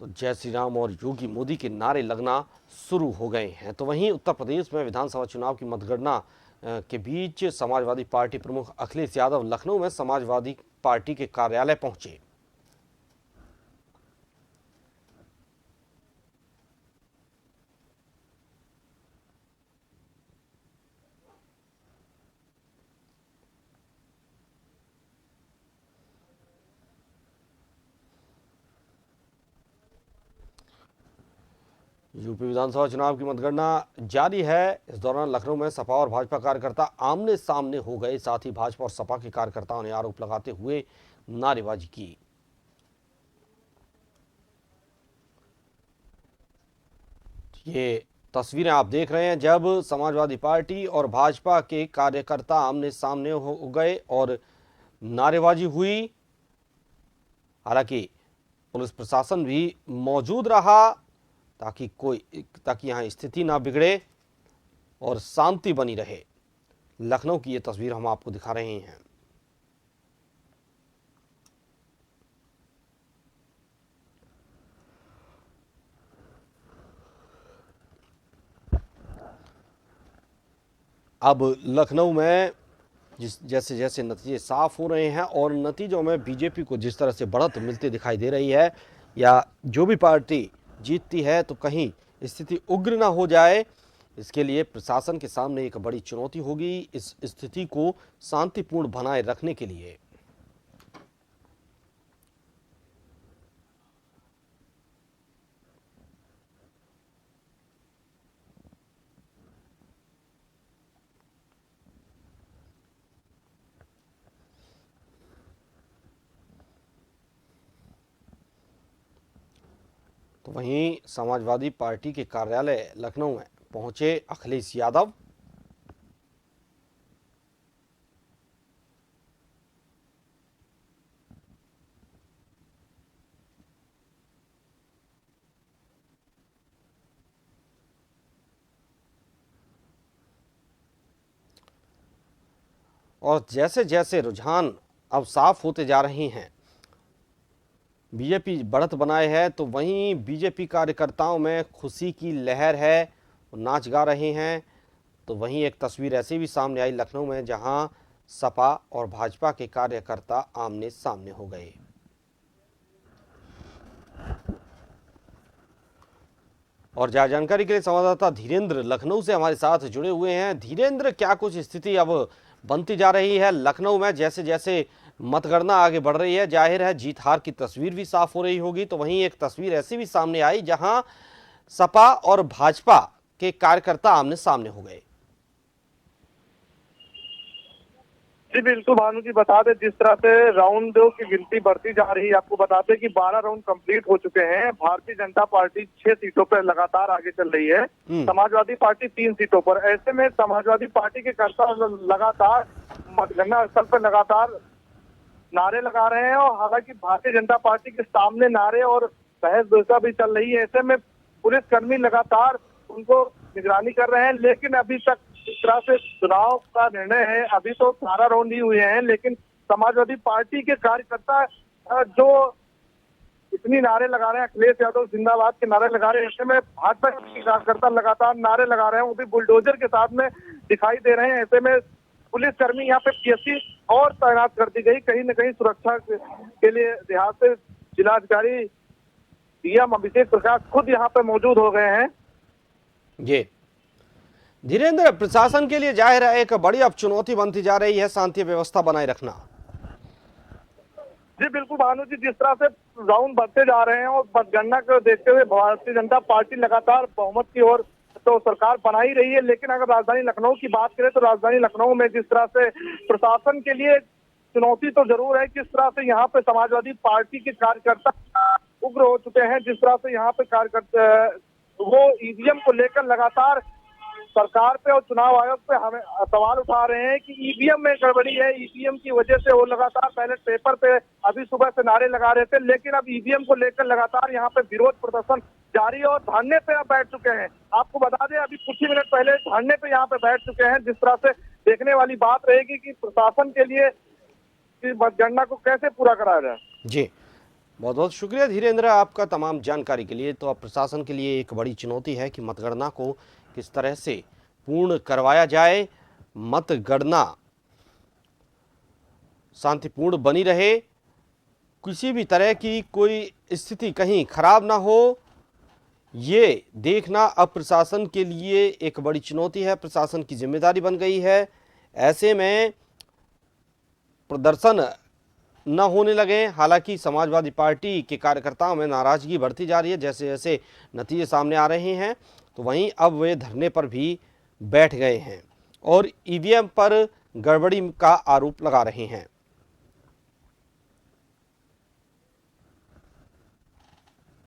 तो जय श्री राम और योगी मोदी के नारे लगना शुरू हो गए हैं। तो वहीं उत्तर प्रदेश में विधानसभा चुनाव की मतगणना के बीच समाजवादी पार्टी प्रमुख अखिलेश यादव लखनऊ में समाजवादी पार्टी के कार्यालय पहुंचे। यूपी विधानसभा चुनाव की मतगणना जारी है। इस दौरान लखनऊ में सपा और भाजपा कार्यकर्ता आमने सामने हो गए। साथ ही भाजपा और सपा के कार्यकर्ताओं ने आरोप लगाते हुए नारेबाजी की। ये तस्वीरें आप देख रहे हैं जब समाजवादी पार्टी और भाजपा के कार्यकर्ता आमने सामने हो गए और नारेबाजी हुई। हालांकि पुलिस प्रशासन भी मौजूद रहा ताकि यहां स्थिति ना बिगड़े और शांति बनी रहे। लखनऊ की ये तस्वीर हम आपको दिखा रहे हैं। अब लखनऊ में जैसे जैसे नतीजे साफ हो रहे हैं और नतीजों में बीजेपी को जिस तरह से बढ़त मिलती दिखाई दे रही है, या जो भी पार्टी जीतती है तो कहीं स्थिति उग्र ना हो जाए, इसके लिए प्रशासन के सामने एक बड़ी चुनौती होगी इस स्थिति को शांतिपूर्ण बनाए रखने के लिए। तो वहीं समाजवादी पार्टी के कार्यालय लखनऊ में पहुंचे अखिलेश यादव। और जैसे जैसे रुझान अब साफ होते जा रहे हैं, बीजेपी बढ़त बनाए है, तो वहीं बीजेपी कार्यकर्ताओं में खुशी की लहर है, नाच गा रहे हैं। तो वहीं एक तस्वीर ऐसी भी सामने आई लखनऊ में जहां सपा और भाजपा के कार्यकर्ता आमने सामने हो गए। और ज्यादा जानकारी के लिए संवाददाता धीरेन्द्र लखनऊ से हमारे साथ जुड़े हुए हैं। धीरेन्द्र, क्या कुछ स्थिति अब बनती जा रही है लखनऊ में? जैसे जैसे मतगणना आगे बढ़ रही है, जाहिर है जीत हार की तस्वीर भी साफ हो रही होगी। तो वहीं एक तस्वीर ऐसी भी सामने आई जहां सपा और भाजपा के कार्यकर्ता आमने सामने हो गए। जी बिल्कुल भानु जी, बता दें जिस तरह से राउंडों की गिनती बढ़ती जा रही है, आपको बताते कि 12 राउंड कंप्लीट हो चुके हैं। भारतीय जनता पार्टी 6 सीटों पर लगातार आगे चल रही है, समाजवादी पार्टी 3 सीटों पर। ऐसे में समाजवादी पार्टी के कर्ता लगातार मतगणना स्थल पर लगातार नारे लगा रहे हैं, और हालांकि भारतीय जनता पार्टी के सामने नारे और बहस भूसा भी चल रही है। ऐसे में पुलिसकर्मी लगातार उनको निगरानी कर रहे हैं, लेकिन अभी तक इस तरह से चुनाव का निर्णय है, अभी तो 12 राउंड ही हुए हैं, लेकिन समाजवादी पार्टी के कार्यकर्ता जो इतनी नारे लगा रहे हैं, अखिलेश यादव जिंदाबाद के नारे लगा रहे हैं, ऐसे में भाजपा के कार्यकर्ता लगातार नारे लगा रहे हैं, वो भी बुलडोजर के साथ में दिखाई दे रहे हैं। ऐसे में पुलिसकर्मी यहाँ पे पीएससी और तैनात कर दी गई, कहीं न कहीं सुरक्षा के लिए देहात से जिलाधिकारी डीएम अभिषेक प्रकाश खुद यहाँ पे मौजूद हो गए हैं। जी धीरेन्द्र, प्रशासन के लिए जाहिर है एक बड़ी अब चुनौती बनती जा रही है शांति व्यवस्था बनाए रखना। जी बिल्कुल भानु जी, जिस तरह से राउंड बढ़ते जा रहे हैं और मतगणना को देखते हुए भारतीय जनता पार्टी लगातार बहुमत की ओर तो सरकार बना ही रही है, लेकिन अगर राजधानी लखनऊ की बात करें तो राजधानी लखनऊ में जिस तरह से प्रशासन के लिए चुनौती तो जरूर है। किस तरह से यहाँ पे समाजवादी पार्टी के कार्यकर्ता उग्र हो चुके हैं, जिस तरह से यहाँ पे कार्यकर्ता वो ईवीएम को लेकर लगातार सरकार पे और चुनाव आयोग पे हमें सवाल उठा रहे हैं कि ईवीएम में गड़बड़ी है, ईवीएम की वजह से वो लगातार बैलेट पेपर पे अभी सुबह से नारे लगा रहे थे, लेकिन अब ईवीएम को लेकर लगातार यहाँ पे विरोध प्रदर्शन जारी है और धरने पे अब बैठ चुके हैं। आपको बता दें अभी कुछ ही मिनट पहले धरने पे यहाँ पे बैठ चुके हैं। जिस तरह से देखने वाली बात रहेगी कि प्रशासन के लिए मतगणना को कैसे पूरा कराया जाए। जी बहुत बहुत शुक्रिया धीरेन्द्र आपका तमाम जानकारी के लिए। तो अब प्रशासन के लिए एक बड़ी चुनौती है कि मतगणना को किस तरह से पूर्ण करवाया जाए, मतगणना शांतिपूर्ण बनी रहे, किसी भी तरह की कोई स्थिति कहीं खराब ना हो, ये देखना अब प्रशासन के लिए एक बड़ी चुनौती है, प्रशासन की जिम्मेदारी बन गई है। ऐसे में प्रदर्शन न होने लगे। हालांकि समाजवादी पार्टी के कार्यकर्ताओं में नाराजगी बढ़ती जा रही है, जैसे जैसे नतीजे सामने आ रहे हैं, तो वहीं अब वे धरने पर भी बैठ गए हैं और ईवीएम पर गड़बड़ी का आरोप लगा रहे हैं।